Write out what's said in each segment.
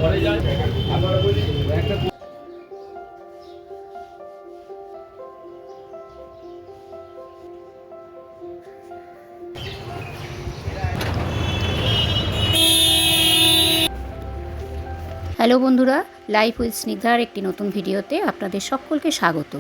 Hello বন্ধুরা, life with স্নিগ্ধার একটি নতুন ভিডিওতে আপনাদের সকলকে স্বাগত।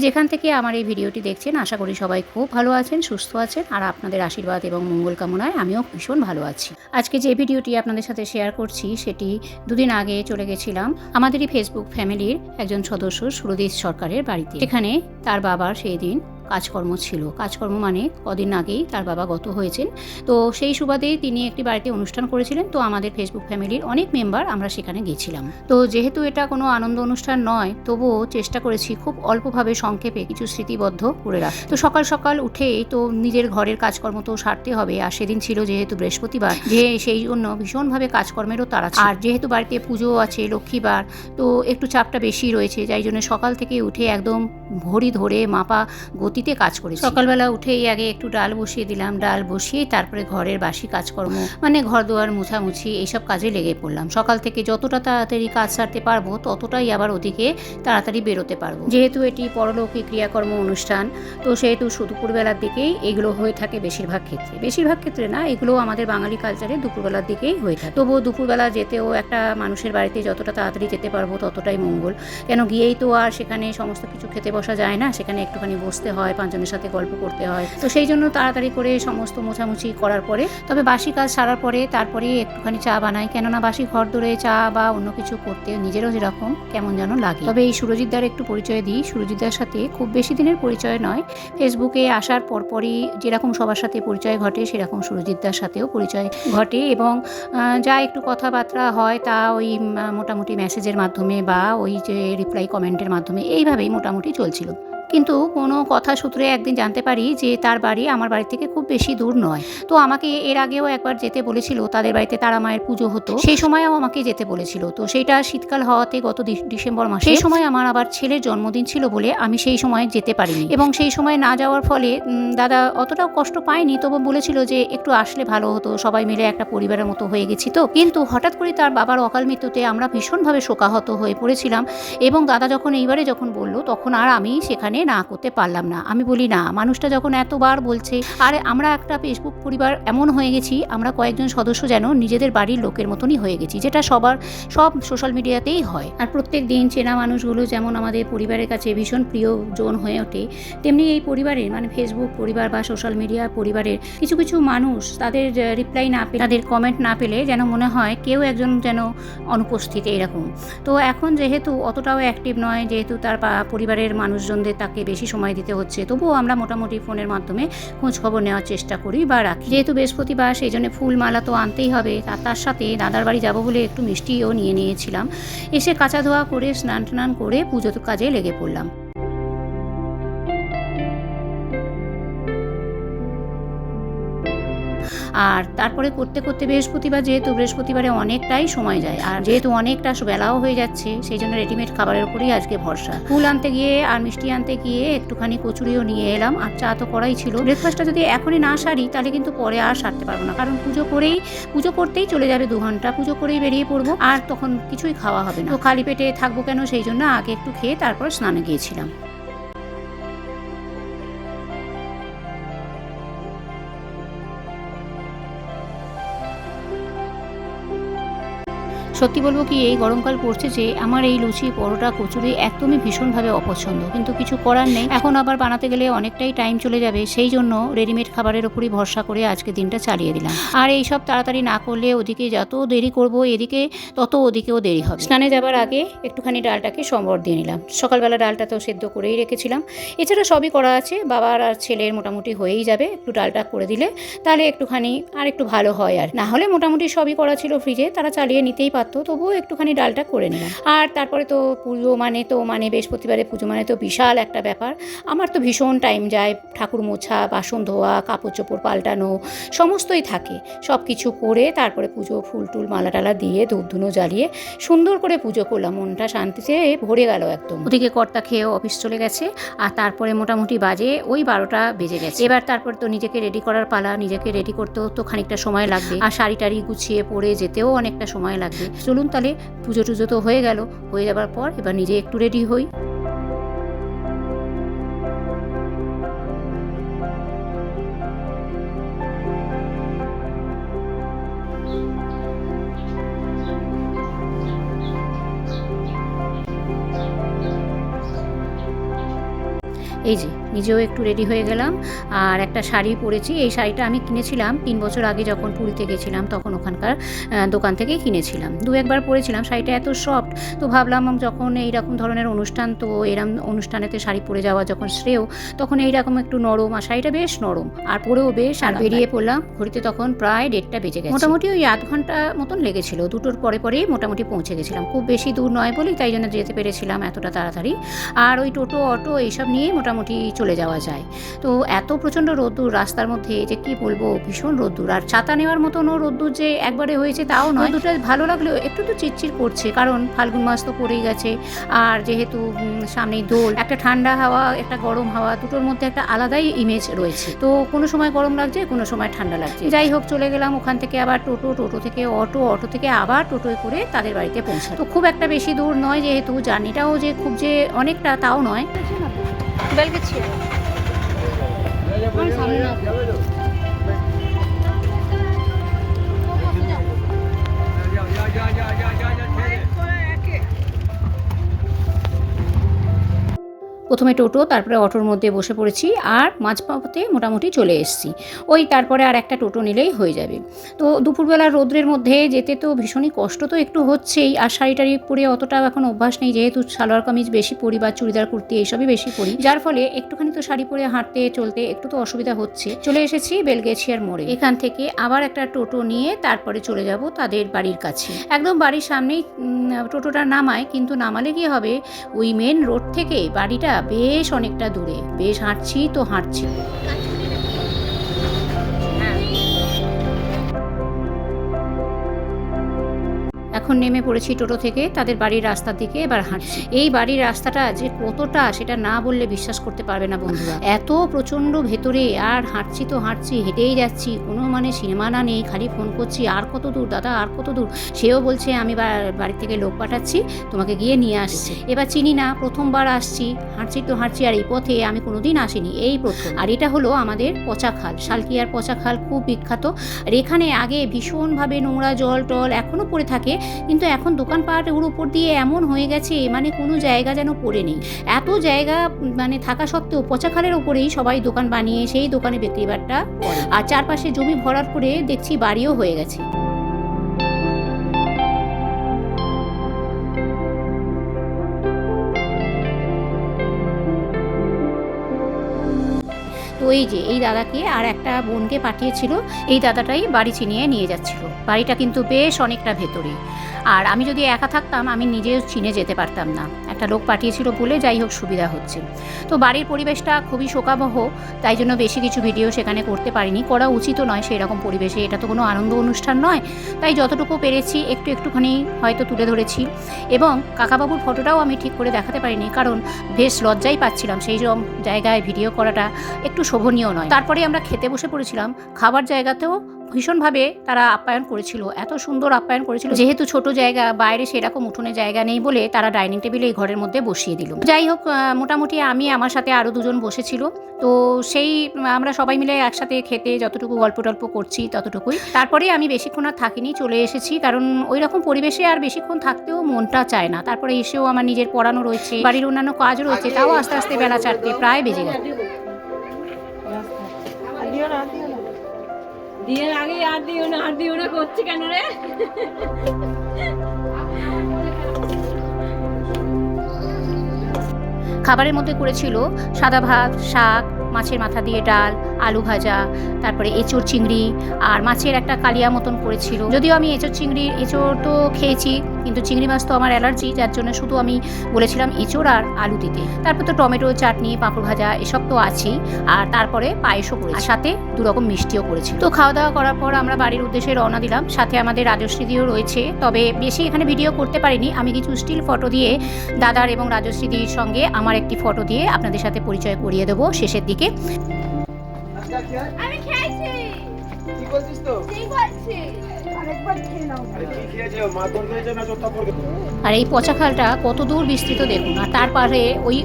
যেখান থেকে আমার এই ভিডিওটি দেখছেন, আশা করি সবাই খুব ভালো আছেন, সুস্থ আছেন, আর আপনাদের আশীর্বাদ এবং মঙ্গল কামনায় আমিও ভীষণ ভালো আছি। আজকে যে ভিডিওটি আপনাদের সাথে শেয়ার করছি সেটি দুদিন আগে চলে গেছিলাম আমাদেরই ফেসবুক ফ্যামিলির একজন সদস্য সুরজিৎ সরকারের বাড়িতে। এখানে তার বাবার সেই দিন কাজকর্ম ছিল। কাজকর্ম মানে কদিন আগেই তার বাবা গত হয়েছেন, তো সেই সুবাদেই তিনি একটি বাড়িতে অনুষ্ঠান করেছিলেন। তো আমাদের ফেসবুক ফ্যামিলির অনেক মেম্বার আমরা সেখানে গেছিলাম। তো যেহেতু এটা কোনো আনন্দ অনুষ্ঠান নয়, তবুও চেষ্টা করেছি খুব অল্পভাবে সংক্ষেপে কিছু স্মৃতিবদ্ধ করে রাখতে। তো সকাল সকাল উঠেই তো নিজের ঘরের কাজকর্ম তো সারতে হবে, আর সেদিন ছিল যেহেতু বৃহস্পতিবার, সেই জন্য ভীষণভাবে কাজকর্মেরও তাড়া ছিল। আর যেহেতু বাড়িতে পুজো আছে, লক্ষ্মীবার, তো একটু চাপটা বেশি রয়েছে, যাই জন্য সকাল থেকে উঠে একদম ঘড়ি ধরে মাপা গতিতে কাজ করেছি। সকালবেলা উঠেই আগে একটু ডাল বসিয়ে দিলাম, ডাল বসিয়ে তারপরে ঘরের বাসি কাজকর্ম মানে ঘর দুয়ার মুছামুছি এইসব কাজে লেগে পড়লাম। সকাল থেকে যতটা তাড়াতাড়ি কাজ সারতে পারবো ততটাই আবার ওদিকে তাড়াতাড়ি বেরোতে পারবো। যেহেতু এটি পরলৌকিক ক্রিয়াকর্ম অনুষ্ঠান, তো সেহেতু দুপুরবেলার দিকেই এগুলো হয়ে থাকে বেশিরভাগ ক্ষেত্রে না, এগুলো আমাদের বাঙালি কালচারে দুপুরবেলার দিকেই হয়ে থাকে। তবুও দুপুরবেলা যেতেও একটা মানুষের বাড়িতে যতটা তাড়াতাড়ি যেতে পারবো ততটাই মঙ্গল। কেন গিয়েই তো আর সেখানে সমস্ত কিছু খেতে বসা যায় না, সেখানে একটুখানি বসতে হয়, পাঁচজনের সাথে গল্প করতে হয়। তো সেই জন্য তাড়াতাড়ি করে সমস্ত মোছামুছি করার পরে, তবে বাসি কাজ সারার পরে তারপরে একটুখানি চা বানাই, কেননা বাসি ঘর ধরে চা বা অন্য কিছু করতে নিজেরও যেরকম কেমন যেন লাগে। তবে এই সুরজিৎদার একটু পরিচয় দিই। সুরজিৎদার সাথে খুব বেশি দিনের পরিচয় নয়, ফেসবুকে আসার পরপরই যেরকম সবার সাথে পরিচয় ঘটে সেরকম সুরজিৎদার সাথেও পরিচয় ঘটে, এবং যা একটু কথাবার্তা হয় তা ওই মোটামুটি মেসেজের মাধ্যমে বা ওই যে রিপ্লাই কমেন্টের মাধ্যমে এইভাবেই মোটামুটি চলছিল। কিন্তু কোনো কথা সূত্রে একদিন জানতে পারি যে তার বাড়ি আমার বাড়ি থেকে খুব বেশি দূর নয়। তো আমাকে এর আগেও একবার যেতে বলেছিল, তাদের বাড়িতে তারা মায়ের পুজো হতো, সেই সময়ও আমাকে যেতে বলেছিল। তো সেইটা শীতকাল হওয়াতে গত ডিসেম্বর মাসে, সেই সময় আমার আবার ছেলের জন্মদিন ছিল বলে আমি সেই সময় যেতে পারিনি, এবং সেই সময় না যাওয়ার ফলে দাদা অতটাও কষ্ট পায়নি, তবু বলেছিল যে একটু আসলে ভালো হতো, সবাই মিলে একটা পরিবারের মতো হয়ে গেছি। তো কিন্তু হঠাৎ করে তার বাবার অকাল মৃত্যুতে আমরা ভীষণভাবে শোকাহত হয়ে পড়েছিলাম, এবং দাদা যখন বললো তখন আর আমি সেখানে না করতে পারলাম না। আমি বলি না, মানুষটা যখন এতবার বলছে, আর আমরা একটা ফেসবুক পরিবার এমন হয়ে গেছি, আমরা কয়েকজন সদস্য যেন নিজেদের বাড়ির লোকের মতনই হয়ে গেছি, যেটা সব সোশ্যাল মিডিয়াতেই হয়। আর প্রত্যেক দিন চেনা মানুষগুলো যেমন আমাদের পরিবারের কাছে ভীষণ প্রিয়জন হয়ে ওঠে, তেমনি এই পরিবারের মানে ফেসবুক পরিবার বা সোশ্যাল মিডিয়া পরিবারের কিছু কিছু মানুষ তাদের রিপ্লাই না পেলে, তাদের কমেন্ট না পেলে যেন মনে হয় কেউ একজন যেন অনুপস্থিত এরকম। তো এখন যেহেতু অতটাও অ্যাক্টিভ নয়, যেহেতু তার পরিবারের মানুষজনদের তাকে বেশি সময় দিতে হচ্ছে, তবুও আমরা মোটামুটি ফোনের মাধ্যমে খোঁজ খবর নেওয়ার চেষ্টা করি বা রাখি। যেহেতু বৃহস্পতিবার, সেই জন্য ফুল মালা তো আনতেই হবে, আর তার সাথে দাদার বাড়ি যাবো বলে একটু মিষ্টিও নিয়ে নিয়েছিলাম। এসে কাঁচা ধোয়া করে স্নান টান করে পুজোর কাজে লেগে পড়লাম। আর তারপরে করতে করতে বৃহস্পতিবারে অনেকটাই সময় যায়, আর যেহেতু অনেকটা বেলাও হয়ে যাচ্ছে, সেই জন্য রেডিমেড খাবারের উপরেই আজকে ভরসা। ফুল আনতে গিয়ে আর মিষ্টি আনতে গিয়ে একটুখানি কচুরিও নিয়ে এলাম, আর চা তো করাই ছিল। ব্রেকফাস্টটা যদি এখনই না সারি তাহলে কিন্তু পরে আর সারতে পারবো না, কারণ পুজো করতেই চলে যাবে 2 ঘন্টা, পুজো করেই বেরিয়ে পড়বো, আর তখন কিছুই খাওয়া হবে না। তো খালি পেটে থাকবো কেন, সেই জন্য আগে একটু খেয়ে তারপর স্নানে গিয়েছিলাম। সত্যি বলবো কি, এই গরমকাল পড়ছে যে আমার এই লুচি, পরোটা, কচুরি একদমই ভীষণভাবে অপছন্দ, কিন্তু কিছু করার নেই। এখন আবার বানাতে গেলে অনেকটাই টাইম চলে যাবে, সেই জন্য রেডিমেড খাবারের উপরই ভরসা করে আজকে দিনটা চালিয়ে দিলাম। আর এই সব তাড়াতাড়ি না করলে ওদিকে যত দেরি করব এদিকে তত ওদিকেও দেরি হবে। স্নানে যাবার আগে একটুখানি ডালটাকে সম্বর দিয়ে নিলাম। সকালবেলা ডালটা তো সেদ্ধ করেই রেখেছিলাম, এছাড়া সবই করা আছে, বাবার আর ছেলের মোটামুটি হয়েই যাবে। একটু ডালটা করে দিলে তাহলে একটুখানি আর একটু ভালো হয়, আর না হলে মোটামুটি সবই করা ছিল ফ্রিজে, তারা চালিয়ে নিতেই পারতো, তবুও একটুখানি ডালটা করে নিলাম। আর তারপরে তো পুজো মানে বৃহস্পতিবারে পুজো মানে তো বিশাল একটা ব্যাপার। আমার তো ভীষণ টাইম যায়, ঠাকুর মোছা, বাসন ধোয়া, কাপড় চোপড় পাল্টানো সমস্তই থাকে। সব কিছু করে তারপরে পুজো, ফুল টুল মালা টালা দিয়ে ধূপ ধুনো জ্বালিয়ে সুন্দর করে পুজো করলাম, মনটা শান্তিতে ভরে গেল একদম। ওদিকে কর্তা খেয়েও অফিস চলে গেছে, আর তারপরে মোটামুটি বাজে ওই 12টা বেজে গেছে। এবার তারপর তো নিজেকে রেডি করার পালা, নিজেকে রেডি করতেও তো খানিকটা সময় লাগবে, আর শাড়ি টাড়ি গুছিয়ে পরে যেতেও অনেকটা সময় লাগবে। চলুন তাহলে পুজো টুজো তো হয়ে গেল, হয়ে যাবার পর এবার নিজে একটু রেডি হই। এই যে নিজেও একটু রেডি হয়ে গেলাম, আর একটা শাড়ি পরেছি। এই শাড়িটা আমি কিনেছিলাম 3 বছর আগে যখন পুরীতে গেছিলাম, তখন ওখানকার দোকান থেকেই কিনেছিলাম। 2-1 বার পরেছিলাম, শাড়িটা এত সফট, তো ভাবলাম যখন এইরকম ধরনের অনুষ্ঠান, তো এরম অনুষ্ঠানেতে শাড়ি পরে যাওয়া যখন শ্রেয়, তখন এইরকম একটু নরম, আর শাড়িটা বেশ নরম আর পরেও বেশ। আর বেরিয়ে পড়লাম, ঘড়িতে তখন প্রায় 1:30টা বেজে গেছে। মোটামুটি ওই 1/2 ঘন্টা মতন লেগেছিল, 2টোর পরেই মোটামুটি পৌঁছে গেছিলাম। খুব বেশি দূর নয় বলেই তাই জন্য যেতে পেরেছিলাম এতটা তাড়াতাড়ি। আর ওই টোটো অটো এইসব নিয়েই মোটামুটি চলে যাওয়া যায়। তো এত প্রচণ্ড রোদ্দুর রাস্তার মধ্যে, যে কি বলবো, ভীষণ রোদ্দুর। আর ছাতা নেওয়ার মতনও রোদ্দুর যে একবারে হয়েছে তাও নয়, রোদ্দুরটা ভালো লাগলেও একটু তো চিরচির করছে, কারণ ফাল্গুন মাস তো পড়েই গেছে। আর যেহেতু সামনেই দোল, একটা ঠান্ডা হাওয়া একটা গরম হাওয়া, দুটোর মধ্যে একটা আলাদাই ইমেজ রয়েছে। তো কোনো সময় গরম লাগছে, কোনো সময় ঠান্ডা লাগছে। যাই হোক, চলে গেলাম ওখান থেকে আবার টোটো থেকে অটো থেকে আবার টোটোয় করে তাদের বাড়িতে পৌঁছা। তো খুব একটা বেশি দূর নয়, যেহেতু জার্নিটাও যে খুব যে অনেকটা তাও নয়। প্রথমে টোটো, তারপরে অটোর মধ্যে বসে পড়েছি, আর মাঝপথে মোটামুটি চলে এসেছি। ওই তারপরে আর একটা টোটো নিলেই হয়ে যাবে। তো দুপুরবেলা রোদ্রের মধ্যে যেতে তো ভীষণই কষ্ট তো একটু হচ্ছেই। আর শাড়ি টাড়ি পরে অতটা এখন অভ্যাস নেই, যেহেতু সালোয়ার কামিজ বেশি পরি বা চুড়িদার কুর্তি এইসবই বেশি পরি, যার ফলে একটুখানি তো শাড়ি পরে হাঁটতে চলতে একটু তো অসুবিধা হচ্ছে। চলে এসেছি বেলগেছিয়ার মোড়ে। এখান থেকে আবার একটা টোটো নিয়ে তারপরে চলে যাব তাদের বাড়ির কাছে। একদম বাড়ির সামনেই টোটোটা নামায়, কিন্তু নামালে কি হবে, ওই মেন রোড থেকে বাড়িটা বেশ অনেকটা দূরে। বেশ হাঁটছি তো হাঁটছি। এখন নেমে পড়েছি টোটো থেকে তাদের বাড়ির রাস্তার দিকে, এবার হাঁটছি। এই বাড়ির রাস্তাটা যে কতটা, সেটা না বললে বিশ্বাস করতে পারবে না বন্ধুরা। এত প্রচণ্ড ভেতরে, আর হাঁটছি তো হাঁটছি, হেঁটেই যাচ্ছি, কোনো মানে সীমানা নেই। খালি ফোন করছি, আর কত দূর দাদা, আর কত দূর। সেও বলছে আমি বাড়ি থেকে লোক পাঠাচ্ছি, তোমাকে গিয়ে নিয়ে আসছে। এবার চিনি না, প্রথমবার আসছি, হাঁটছি তো হাঁটছি, আর এই পথে আমি কোনোদিন আসিনি, এই প্রথম। আর এটা হলো আমাদের পচা খাল, শালকিয়ার পচা খাল, খুব বিখ্যাত। আর এখানে আগে ভীষণভাবে নোংরা জল টল এখনও পড়ে থাকে, কিন্তু এখন দোকানপাট ওর উপর দিয়ে এমন হয়ে গেছে, মানে কোনো জায়গা যেন পড়ে নেই। এত জায়গা মানে থাকা সত্ত্বেও পচা খালের ওপরেই সবাই দোকান বানিয়ে সেই দোকানে বিক্রি বাট্টা করে। আর চারপাশে জমি ভরাট করে দেখছি বাড়িও হয়ে গেছে। তো এই যে এই দাদাকে আর একটা বোনকে পাঠিয়েছিল, এই দাদাটাই বাড়ি চিনিয়ে নিয়ে যাচ্ছিল। বাড়িটা কিন্তু বেশ অনেকটা ভেতরে, আর আমি যদি একা থাকতাম আমি নিজেও চিনে যেতে পারতাম না। একটা লোক পাঠিয়েছিল বলে যাই হোক সুবিধা হচ্ছে। তো বাড়ির পরিবেশটা খুবই শোকাবহ, তাই জন্য বেশি কিছু ভিডিও সেখানে করতে পারিনি, করা উচিতও নয় সেরকম পরিবেশে। এটা তো কোনো আনন্দ অনুষ্ঠান নয়, তাই যতটুকু পেরেছি একটুখানি হয়তো তুলে ধরেছি। এবং কাকাবাবুর ফটোটাও আমি ঠিক করে দেখাতে পারিনি, কারণ বেশ লজ্জাই পাচ্ছিলাম, সেই জায়গায় ভিডিও করাটা একটু শোভনীয় নয়। তারপরে আমরা খেতে বসে পড়েছিলাম। খাবার জায়গাতেও ভীষণভাবে তারা আপ্যায়ন করেছিল, এত সুন্দর আপ্যায়ন করেছিল। যেহেতু ছোট জায়গা, বাইরে সেরকম উঠোনে জায়গা নেই বলে তারা ডাইনিং টেবিলে এই ঘরের মধ্যে বসিয়ে দিল। যাই হোক, মোটামুটি আমি, আমার সাথে আরও 2জন বসেছিল। তো সেই আমরা সবাই মিলে একসাথে খেতে যতটুকু গল্প টল্প করছি ততটুকুই। তারপরে আমি বেশিক্ষণ আর থাকিনি, চলে এসেছি, কারণ ওই রকম পরিবেশে আর বেশিক্ষণ থাকতেও মনটা চায় না। তারপরে এসেও আমার নিজের পড়ানো রয়েছে, বাড়ির অন্যান্য কাজও রয়েছে, তাও আস্তে আস্তে বেলা 4টে প্রায় বেজে গেল। বিয়ের আগে আর দিও না করছে কেন রে? খাবারের মধ্যে করেছিল সাদা ভাত, শাক, মাছের মাথা দিয়ে ডাল, আলু ভাজা, তারপরে এঁচোড় চিংড়ি, আর মাছের একটা কালিয়া মতন করেছিল। যদিও আমি এঁচোড় তো খেয়েছি, কিন্তু চিংড়ি মাছ তো আমার অ্যালার্জি, যার জন্য শুধু আমি বলেছিলাম এঁচোড় আর আলু দিতে। তারপর তো টমেটো চাটনি, পাঁপড় ভাজা এসব তো আছেই, আর তারপরে পায়েসও করেছি, সাথে 2 রকম মিষ্টিও করেছি। তো খাওয়া দাওয়া করার পর আমরা বাড়ির উদ্দেশ্যে রওনা দিলাম। সাথে আমাদের রাজশ্রীদিও রয়েছে, তবে বেশি এখানে ভিডিও করতে পারিনি। আমি কিছু স্টিল ফটো দিয়ে দাদার এবং রাজশ্রীদির সঙ্গে আমার একটি ফটো দিয়ে আপনাদের সাথে পরিচয় করিয়ে দেবো শেষের দিকে। আমি খেয়েছি। কি বলছিস তো? ঠিক বলছি। আর এই পচা খালটা কত দূর বিস্তৃত দেখুন, আর তার পারে ওই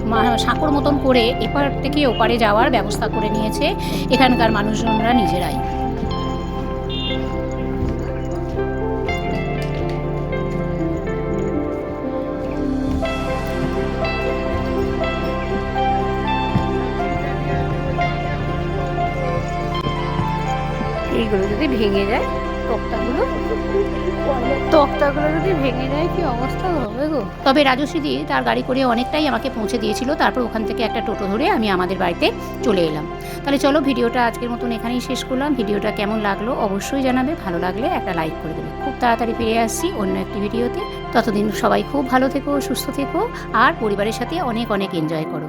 সাঁকোর মতন করে এপার থেকে ওপারে যাওয়ার ব্যবস্থা করে নিয়েছে এখানকার মানুষজনরা নিজেরাই। এইগুলো যদি ভেঙে যায়, তক্তাগুলো যদি ভেঙে যায় কি অবস্থা হবে গো। তবে রাজশ্রীদি তার গাড়ি করে অনেকটাই আমাকে পৌঁছে দিয়েছিল, তারপর ওখান থেকে একটা টোটো ধরে আমি আমাদের বাড়িতে চলে এলাম। তাহলে চলো ভিডিওটা আজকের মতন এখানেই শেষ করলাম। ভিডিওটা কেমন লাগলো অবশ্যই জানাবে, ভালো লাগলে একটা লাইক করে দেবে। খুব তাড়াতাড়ি ফিরে আসছি অন্য একটি ভিডিওতে। ততদিন সবাই খুব ভালো থেকো, সুস্থ থেকো আর পরিবারের সাথে অনেক অনেক এনজয় করো।